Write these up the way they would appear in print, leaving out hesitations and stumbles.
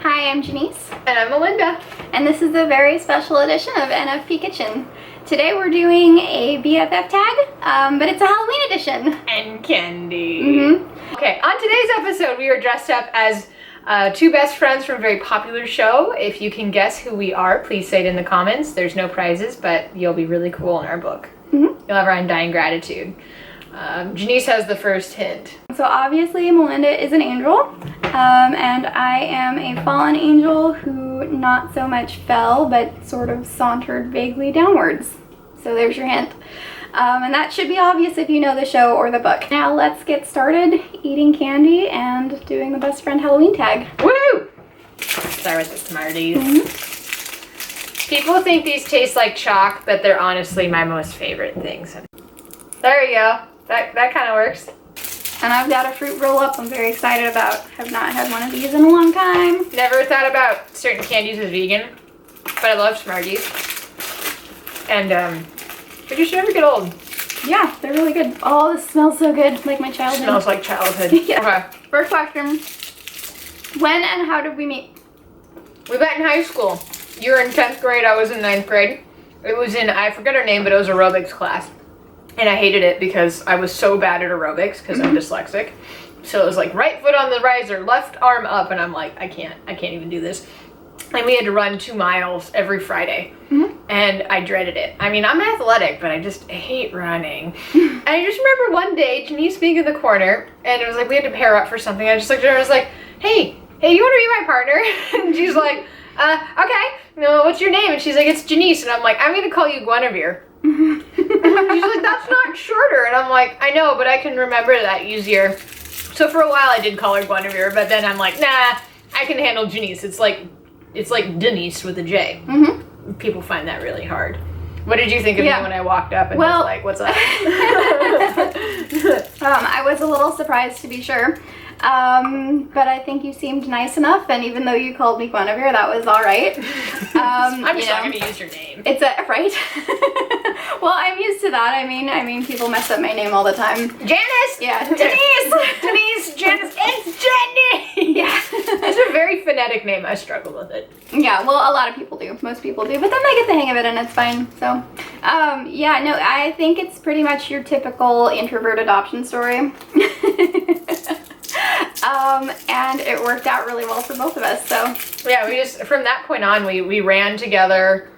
Hi, I'm Janice. And I'm Melinda. And this is a very special edition of NFP Kitchen. Today we're doing a BFF tag, but it's a Halloween edition. And candy. Okay, on today's episode we are dressed up as two best friends from a very popular show. If you can guess who we are, please say it in the comments. There's no prizes, but you'll be really cool in our book. You'll have our undying gratitude. Janice has the first hint. So obviously Melinda is an angel, and I am a fallen angel who not so much fell, but sort of sauntered vaguely downwards. So there's your hint. And that should be obvious if you know the show or the book. Now let's get started eating candy and doing the best friend Halloween tag. Woo! Sorry with the Smarties. People think these taste like chalk, but they're honestly my most favorite things. There you go. That kind of works. And I've got a fruit roll up I'm very excited about. Have not had one of these in a long time. Never thought about certain candies as vegan, but I love Smarties. And they just never get old. Yeah, they're really good. Oh, this smells so good, like my childhood. Smells like childhood. Yeah. Okay. First question, when and how did we meet? We met in high school. You were in 10th grade, I was in 9th grade. It was in, I forget her name, but it was aerobics class. And I hated it because I was so bad at aerobics because I'm dyslexic. So it was like right foot on the riser, left arm up, and I'm like, I can't even do this. And we had to run 2 miles every Friday. And I dreaded it. I mean, I'm athletic, but I hate running. And I just remember one day, Janice being in the corner, and it was like we had to pair up for something. I just looked at her and I was like, hey, you want to be my partner? And she's like, okay. No, what's your name? And she's like, it's Janice. And I'm like, I'm going to call you Guinevere. She's like, that's not shorter. And I'm like, I know, but I can remember that easier. So for a while I did call her Guinevere, but then I'm like, nah, I can handle Janice. It's like Denise with a J. People find that really hard. What did you think of me when I walked up and was like, what's up? I was a little surprised, to be sure. But I think you seemed nice enough, and even though you called me Guinevere, that was all right. I'm just not going to use your name. It's right. Well, I'm used to that. I mean, people mess up my name all the time. Janice. Yeah, Denise. Denise. Janice. It's Jenny. Yeah. It's a very phonetic name. I struggle with it. Yeah. Well, a lot of people do. Most people do, but then they get the hang of it, and it's fine. So, yeah. No, I think it's pretty much your typical introvert adoption story. And it worked out really well for both of us, so. Yeah, we just, from that point on, we ran together.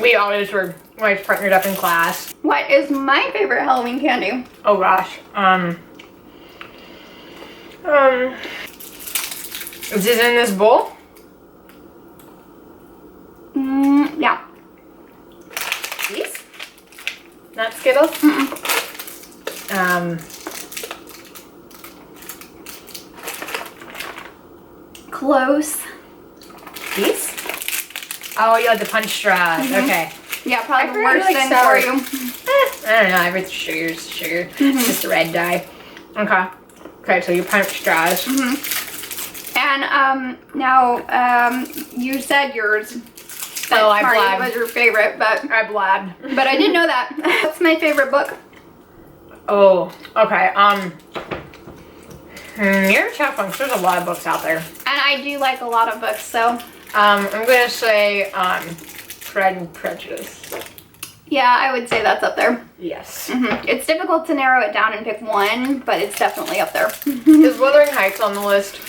We always partnered up in class. What is my favorite Halloween candy? Oh gosh. Is it in this bowl? Yeah. These? Not Skittles? Close. These? Oh, you like the punch straws. Okay. Yeah, probably the worst like thing sour. for you. I don't know. Everything's sugar. It's just a red dye. Okay, so you punch straws. And now you said yours. Oh, I Smarties blabbed. was your favorite, but I blabbed. But I didn't know that. What's my favorite book? Oh, okay. You're a tough one, 'cause there's a lot of books out there. And I do like a lot of books, so. I'm gonna say Pride and Prejudice. Yeah, I would say that's up there. Yes. It's difficult to narrow it down and pick one, but it's definitely up there. Is Wuthering Heights on the list?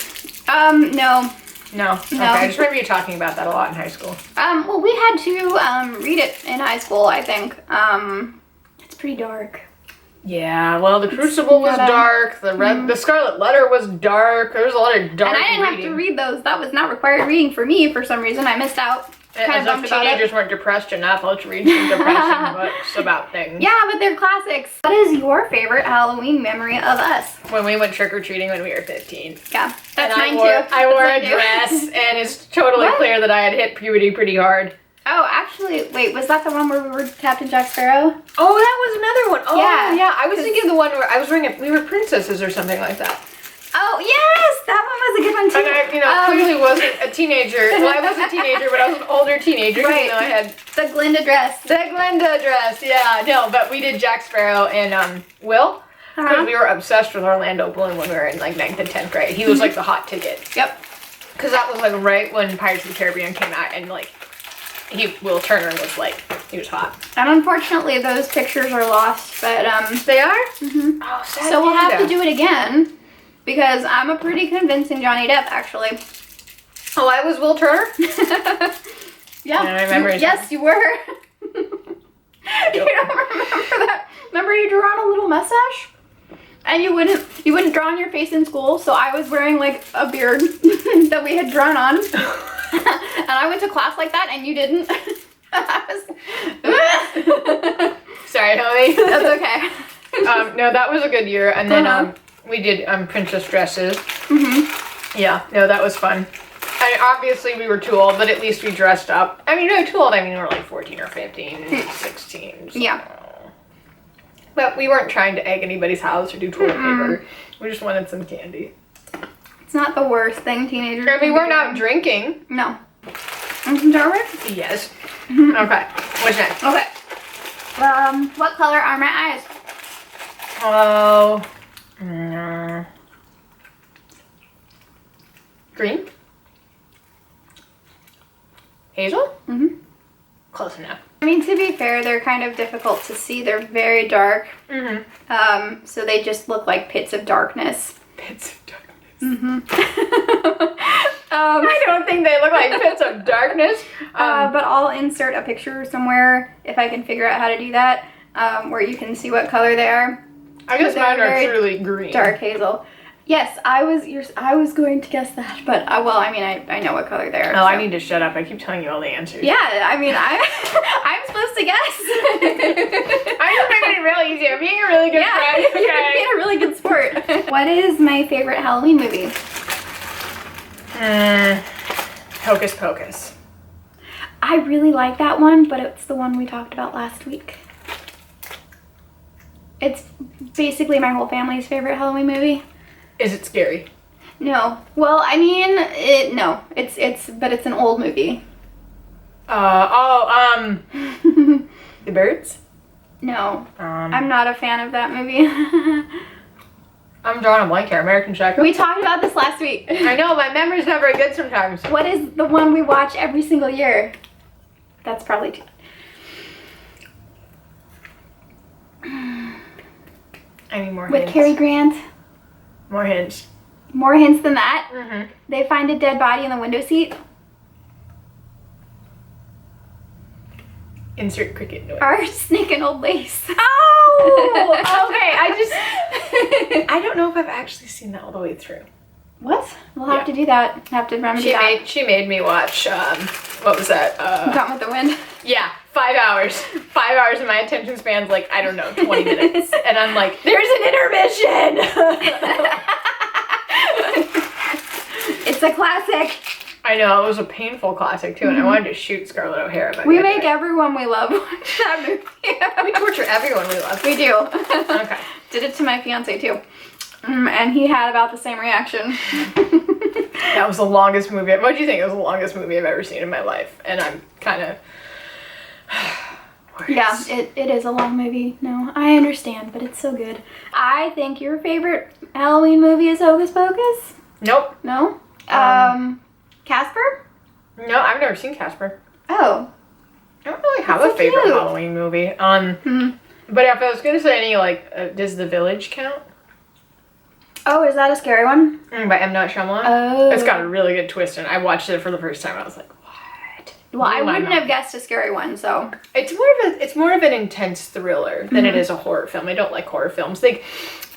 No. No. Okay, I just remember you talking about that a lot in high school. Well, we had to read it in high school, I think. It's pretty dark. Yeah, well, the Crucible was dark, the Scarlet Letter was dark, there was a lot of dark And I didn't have to read those. That was not required reading for me for some reason. I missed out. As if teenagers weren't depressed enough, let's read some depression books about things. Yeah, but they're classics. What is your favorite Halloween memory of us? When we went trick-or-treating when we were 15. Yeah, that's mine too. I wore a dress, and it's totally clear that I had hit puberty pretty hard. Oh, actually, wait, was that the one where we were Captain Jack Sparrow? Oh, that was another one. Oh, yeah. I was thinking the one where I was wearing we were princesses or something like that. Oh, yes! That one was a good one, too. And I, clearly wasn't a teenager. Well, I was a teenager, but I was an older teenager. Right. Even though I had the Glinda dress. The Glinda dress, yeah. No, but we did Jack Sparrow and Will. Because we were obsessed with Orlando Bloom when we were in like 9th and 10th grade. He was like the hot ticket. Yep. Because that was like right when Pirates of the Caribbean came out, and like Will Turner was like, he was hot. And unfortunately, those pictures are lost, but They are? mhm. Oh, sad. So we'll have to do it again because I'm a pretty convincing Johnny Depp, actually. Oh, I was Will Turner? Yeah. I remember his yes, you were. You don't remember that? Remember you drew on a little mustache? And you wouldn't draw on your face in school, so I was wearing like a beard that we had drawn on. And I went to class like that and you didn't. Sorry, homie. That's okay. No, that was a good year. And then we did princess dresses. Yeah, no, that was fun. And obviously we were too old, but at least we dressed up. I mean, no, too old. I mean, we were like 14 or 15, 16. So. Yeah. But we weren't trying to egg anybody's house or do toilet paper. We just wanted some candy. It's not the worst thing teenagers And we can weren't do. out drinking. No. Want some Jarvis? Yes. Okay. What's next? Okay. What color are my eyes? Oh. Green? Hazel? Mm-hmm. Close enough. I mean, to be fair, they're kind of difficult to see. They're very dark. So they just look like pits of darkness. Pits of darkness. I don't think they look like pits of darkness. but I'll insert a picture somewhere if I can figure out how to do that, where you can see what color they are. I guess they're mine are very truly green. Dark hazel. Yes, I was going to guess that, but well, I mean, I know what color they are. Oh, so. I need to shut up. I keep telling you all the answers. Yeah, I mean, I'm supposed to guess. I'm just making it real easy. I'm being a really good friend. Okay. You're being a really good sport. What is my favorite Halloween movie? Hocus Pocus. I really like that one, but it's the one we talked about last week. It's basically my whole family's favorite Halloween movie. Is it scary? No. Well, I mean, no. But it's an old movie. The Birds? No. I'm not a fan of that movie. I'm drawing a blank here. American Psycho? We talked about this last week. I know, my memory's not very good sometimes. What is the one we watch every single year? That's probably too. I need more With hints. Cary Grant. More hints. More hints than that. Mm-hmm. They find a dead body in the window seat. Insert cricket noise. Our Snake and Old Lace. Oh! Okay, I don't know if I've actually seen that all the way through. What? We'll have to do that. Have to remedy that. She made me watch, what was that? Gone with the Wind. Yeah, 5 hours. 5 hours and my attention span's like, I don't know, 20 minutes. And I'm like, there's an intermission! It's a classic. I know, it was a painful classic too, and I wanted to shoot Scarlett O'Hara. But We make everyone we love watch that movie. We torture everyone we love. We do. Okay. Did it to my fiance too. And he had about the same reaction. That was the longest movie. What do you think? It was the longest movie I've ever seen in my life. And I'm kind of... Yeah, it is a long movie. No, I understand, but it's so good. I think your favorite Halloween movie is Hocus Pocus? Nope. No? Casper? No, I've never seen Casper. Oh. I don't really have That's a so favorite cute. Halloween movie. But if I was going to say any, like, does The Village count? Oh, is that a scary one? By M. Night Shyamalan? Oh. It's got a really good twist, and I watched it for the first time, and I was like, what? Well, I Blew my wouldn't mind. have guessed a scary one, so. It's more of an intense thriller than it is a horror film. I don't like horror films. Like,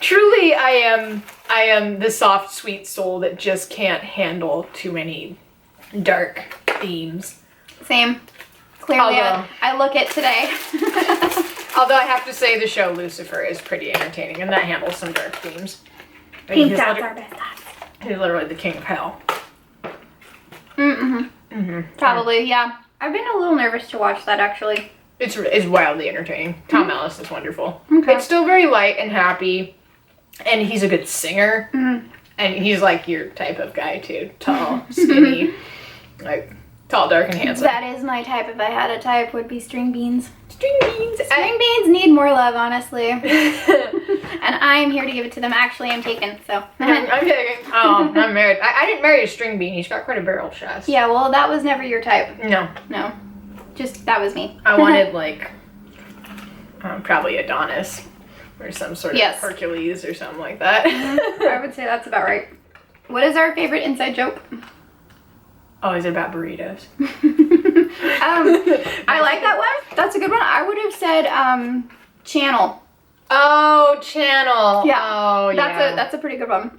truly, I am the soft, sweet soul that just can't handle too many dark themes. Same. Clearly, Although- I look at today. Although I have to say the show Lucifer is pretty entertaining, and that handles some dark themes. I Pink mean, he's dots liter- are best dots. He's literally the king of hell. Probably, yeah. I've been a little nervous to watch that, actually. It's wildly entertaining. Tom Ellis is wonderful. Okay. It's still very light and happy, and he's a good singer. And he's like your type of guy too. Tall, skinny, like Tall, dark, and handsome. That is my type. If I had a type, would be string beans. String beans. String beans need more love, honestly. And I'm here to give it to them. Actually, I'm taken, so. I'm taking. Oh, I'm married. I didn't marry a string bean. He's got quite a barrel chest. Yeah, well, that was never your type. No. No. Just, that was me. I wanted, like, probably Adonis. Or some sort of Yes. Hercules or something like that. I would say that's about right. What is our favorite inside joke? Oh, is it about burritos? I like that one. That's a good one. I would have said channel. Oh, channel. Yeah. Oh, yeah. That's a pretty good one.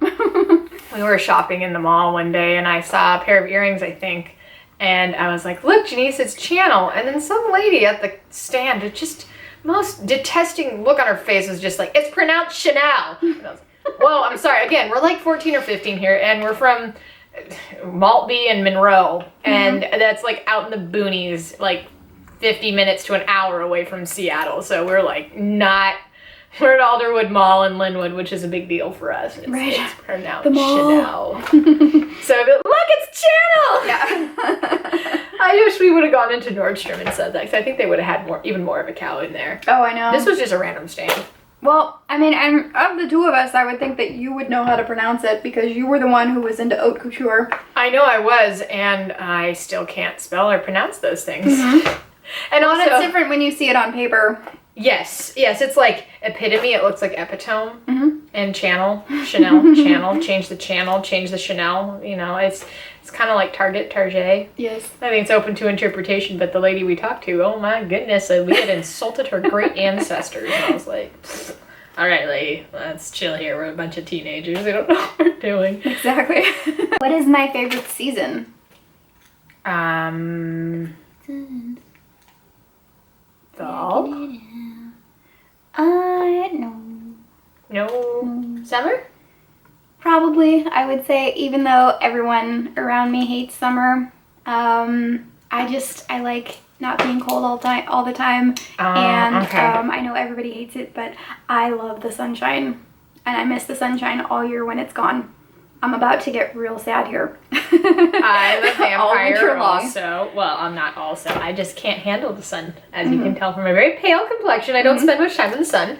We were shopping in the mall one day and I saw a pair of earrings, I think. And I was like, look, Janice, it's channel. And then some lady at the stand, it just most detesting look on her face was just like, it's pronounced Chanel. And I was like, well, I'm sorry. Again, we're like 14 or 15 here and we're from Maltby and Monroe. And that's like out in the boonies, like 50 minutes to an hour away from Seattle. So we're like not... We're at Alderwood Mall in Linwood, which is a big deal for us. It's pronounced the Chanel. mall. So I'd be, look, it's Channel! Yeah. I wish we would have gone into Nordstrom and said that, because I think they would have had even more of a cow in there. Oh, I know. This was just a random stand. Well, I mean, and of the two of us, I would think that you would know how to pronounce it because you were the one who was into haute couture. I know I was, and I still can't spell or pronounce those things. And Well, also, it's different when you see it on paper. yes, it's like epitome. It looks like epitome. And channel, Chanel, channel. Change the channel, change the Chanel. You know, it's kind of like Target, Target. Yes. I think it's open to interpretation, but the lady we talked to, oh my goodness, we had insulted her great ancestors. And I was like, all right, lady, let's chill here. We're a bunch of teenagers. We don't know what we're doing. Exactly. What is my favorite season? Fall? No. Summer? Probably, I would say, even though everyone around me hates summer, I like not being cold all the time. And okay. I know everybody hates it, but I love the sunshine. And I miss the sunshine all year when it's gone. I'm about to get real sad here. I'm a All winter vampire long. also. Well, I'm not also. I just can't handle the sun. As you can tell from my very pale complexion, I don't spend much time in the sun.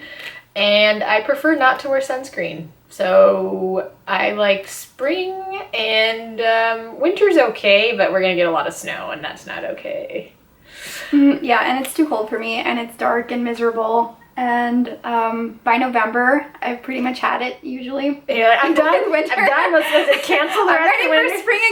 And I prefer not to wear sunscreen. So I like spring and winter's okay, but we're going to get a lot of snow and that's not okay. Yeah, and it's too cold for me, and it's dark and miserable. And by November, I've pretty much had it usually. You're like, I'm done. Winter. I'm done. Was it cancel the I'm rest of ready winter? for spring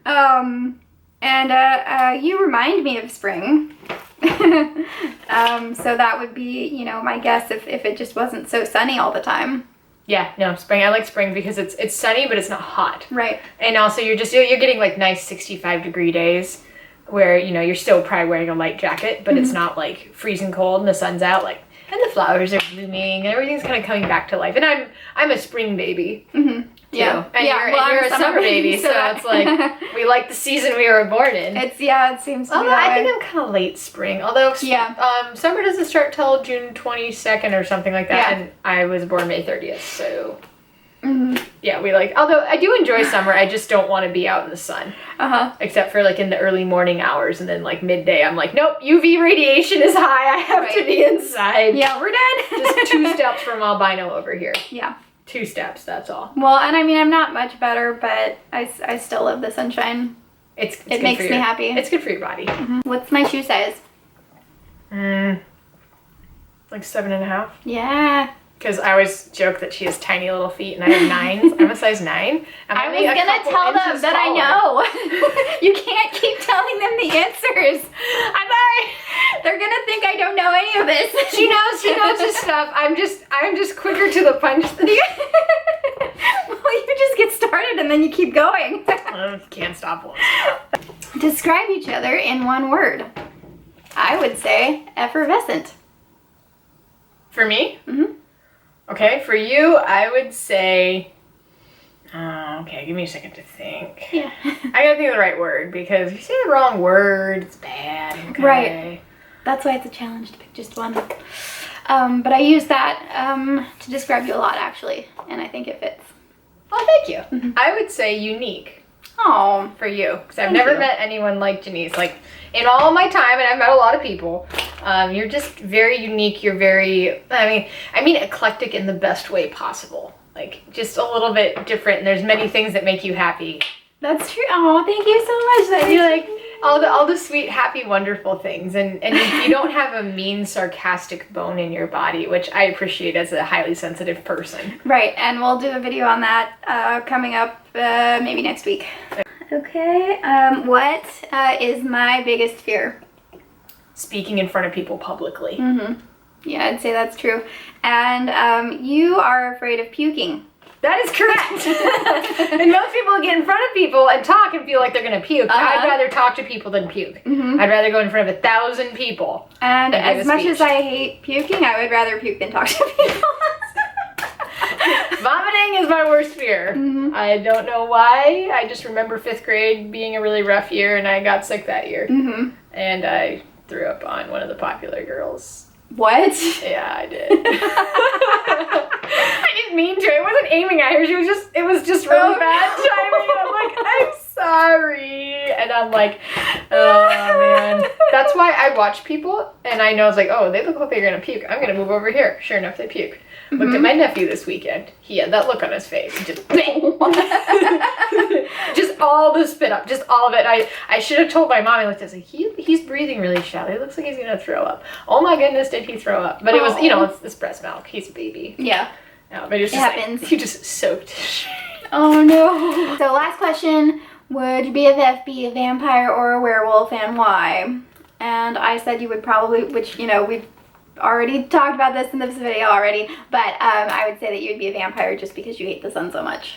again. And you remind me of spring. So that would be, you know, my guess if it just wasn't so sunny all the time. Yeah, no, spring. I like spring because it's sunny, but it's not hot. Right. And also you're getting like nice 65-degree days where, you know, you're still probably wearing a light jacket, but it's not like freezing cold and the sun's out, like, and the flowers are blooming and everything's kind of coming back to life. And I'm a spring baby. Yeah. And you're a summer baby, so it's like we like the season we were born in. It seems to be Although that I way. think I'm kind of late spring. Although summer doesn't start till June 22nd or something like that, and I was born May 30th, so yeah, we like. Although I do enjoy summer, I just don't want to be out in the sun. Except for like in the early morning hours, and then like midday, I'm like, nope, UV radiation is high. I have to be inside. Yeah, we're dead. Just 2 steps from albino over here. Yeah. 2 steps, that's all. Well, and I mean, I'm not much better, but I still love the sunshine. It's It makes me happy. It's good for your body. What's my shoe size? Like 7.5. Yeah. Because I always joke that she has tiny little feet and I have 9s. I'm a size 9. I was gonna tell them that I know. You can't keep telling them the answers. I'm sorry. They're gonna think I don't know any of this. She knows his stuff. I'm just quicker to the punch than you. Well, you just get started and then you keep going. Can't stop once. Describe each other in one word. I would say effervescent. For me? Okay, for you, I would say... okay, give me a second to think. Yeah. I gotta think of the right word, because if you say the wrong word, it's bad. Okay? Right. That's why it's a challenge to pick just one. But I use that to describe you a lot, actually, and I think it fits. Oh, thank you. I would say unique. Oh, for you, because I've Thank never you. met anyone like Janice. Like, in all my time, and I've met a lot of people, you're just very unique. You're very, I mean eclectic in the best way possible. Like, just a little bit different, and there's many things that make you happy. that's true. Oh, thank you so much. That You're makes like all the sweet, happy, wonderful things, and you don't have a mean, sarcastic bone in your body, which I appreciate as a highly sensitive person. Right, and we'll do a video on that coming up maybe next week. Okay, what is my biggest fear? Speaking in front of people publicly. Mm-hmm. Yeah, I'd say that's true. And you are afraid of puking. That is correct. And most people get in front of people and talk and feel like they're going to puke. I'd rather talk to people than puke. Mm-hmm. I'd rather go in front of 1,000 people. And give a as much speech. as I hate puking, I would rather puke than talk to people. Vomiting is my worst fear. Mhm. I don't know why. I just remember 5th grade being a really rough year, and I got sick that year. Mm-hmm. And I threw up on one of the popular girls. What? Yeah, I did. I didn't mean to. I wasn't aiming at her. It was just really bad timing. I'm like, I'm sorry. And I'm like, oh man. That's why I watch people and I know it's like, oh, they look like they're gonna puke. I'm gonna move over here. Sure enough, they puke. Looked at my nephew this weekend. He had that look on his face. Just bang. Just all the spit up. Just all of it. I should have told my mom. I looked at it, like, he's breathing really shallow. He looks like he's gonna throw up. Oh my goodness, did he throw up? But it was, it's breast milk. He's a baby. Yeah. No, but it happens. Like, he just soaked his shit. Oh no. So last question, would BFF be a vampire or a werewolf and why? And I said you would probably, which, we've already talked about this in this video already, but I would say that you would be a vampire just because you hate the sun so much.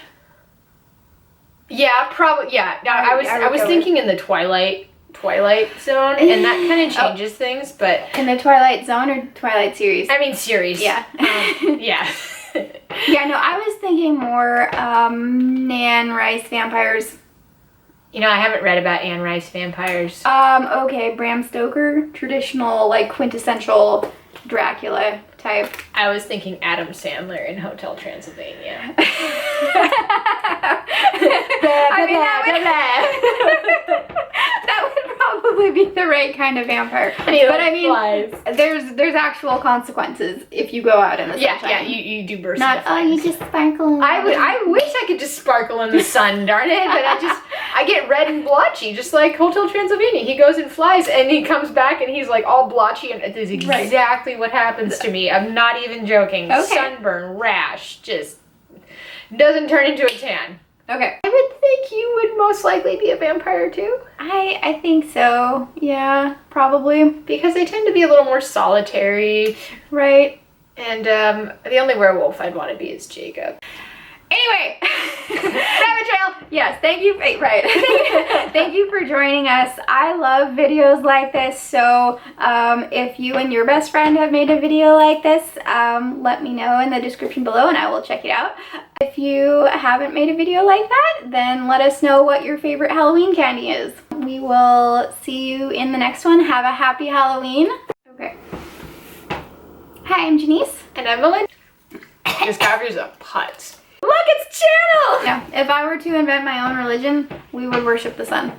Yeah, probably, yeah. No, I was go thinking in the Twilight zone, and that kind of changes things, but... In the Twilight Zone or Twilight series? I mean, series. Yeah. Yeah. Yeah, no, I was thinking more Nan Rice vampires. I haven't read about Anne Rice vampires. Okay, Bram Stoker, traditional, like, quintessential Dracula type. I was thinking Adam Sandler in Hotel Transylvania. That would probably be the right kind of vampire. But I mean, there's actual consequences if you go out in the sunshine. Yeah, you do burst Not, into flames. you just sparkle. I wish I could just sparkle in the sun, darn it, but I get red and blotchy, just like Hotel Transylvania. He goes and flies, and he comes back, and he's like all blotchy, and it is exactly what happens to me. I'm not even joking. Okay. Sunburn, rash, just doesn't turn into a tan. Okay. I would think you would most likely be a vampire too. I think so. Yeah, probably. Because they tend to be a little more solitary. Right. And the only werewolf I'd want to be is Jacob. Anyway, rabbit trail. Yes, thank you. Right. Thank you for joining us. I love videos like this. So if you and your best friend have made a video like this, let me know in the description below and I will check it out. If you haven't made a video like that, then let us know what your favorite Halloween candy is. We will see you in the next one. Have a happy Halloween. Okay. Hi, I'm Janice. And I'm Melinda. This coffee is a putt. Look, it's Channel! Yeah, if I were to invent my own religion, we would worship the sun.